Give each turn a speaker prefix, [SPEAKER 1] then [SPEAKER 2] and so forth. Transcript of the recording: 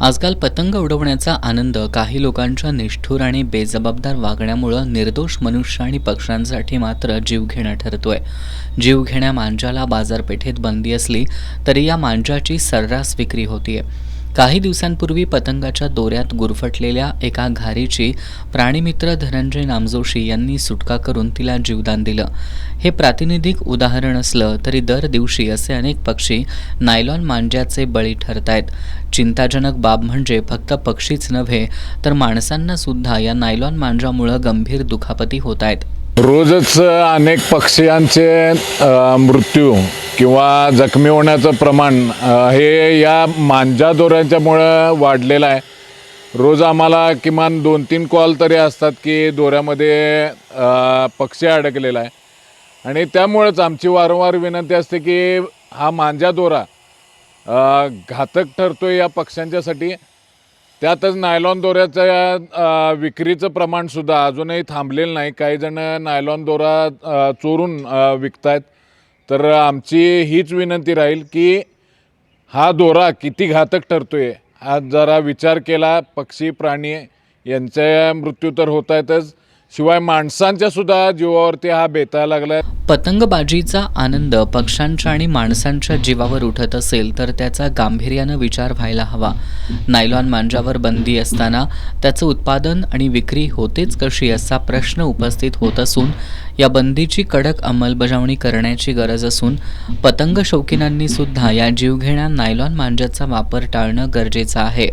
[SPEAKER 1] आजकाल पतंग उडवण्याचा आनंद काही लोकांच्या निष्ठुर आणि बेजबाबदार वागण्यामुळे निर्दोष मनुष्य आणि पक्ष्यांसाठी मात्र जीवघेणा ठरतोय. जीवघेण्या मांजाला बाजारपेठेत बंदी असली तरी या मांजाची सर्रास विक्री होतीये. काही दिवसांपूर्वी पतंगाच्या दोऱ्यात गुरफटलेल्या एका घारीची प्राणीमित्र धनंजय नामजोशी यांनी सुटका करून तिला जीवदान दिलं. हे प्रातिनिधिक उदाहरण असलं तरी दर दिवशी असे अनेक पक्षी नायलॉन मांज्याचे बळी ठरतायत. चिंताजनक बाब म्हणजे फक्त पक्षीच नव्हे तर माणसांना सुद्धा या नायलॉन मांजामुळे गंभीर दुखापती होत आहेत.
[SPEAKER 2] रोजच अनेक पक्ष्यांचे मृत्यू किंवा जखमी होण्याचं प्रमाण हे या मांजा दोऱ्यांच्यामुळं वाढलेलं आहे. रोज आम्हाला किमान 2-3 कॉल तरी असतात की दोऱ्यामध्ये पक्षी अडकलेला आहे आणि त्यामुळेच आमची वारंवार विनंती असते की हा मांजा दोरा घातक ठरतो या पक्ष्यांच्यासाठी. त्यातच नायलॉन दोऱ्याच्या विक्रीचं प्रमाणसुद्धा अजूनही थांबलेलं नाही. काही जण नायलॉन दोरा चोरून विकतायत. तर आमची हीच विनंती राहील की हा दोरा किती घातक ठरतोय हा जरा विचार केला. पक्षी प्राणी यांचे मृत्यू तर होत आहेतच, शिवाय माणसांच्या सुद्धा जीवावरती हा बेतायला लागला.
[SPEAKER 1] पतंगबाजीचा आनंद पक्ष्यांच्या आणि माणसांच्या जीवावर उठत असेल तर त्याचा गांभीर्यानं विचार व्हायला हवा. नायलॉन मांजावर बंदी असताना त्याचं उत्पादन आणि विक्री होतेच कशी असा प्रश्न उपस्थित होत असून या बंदीची कडक अंमलबजावणी करण्याची गरज असून पतंग शौकीनांनी सुद्धा या जीवघेण्या नायलॉन मांजाचा वापर टाळणं गरजेचं आहे.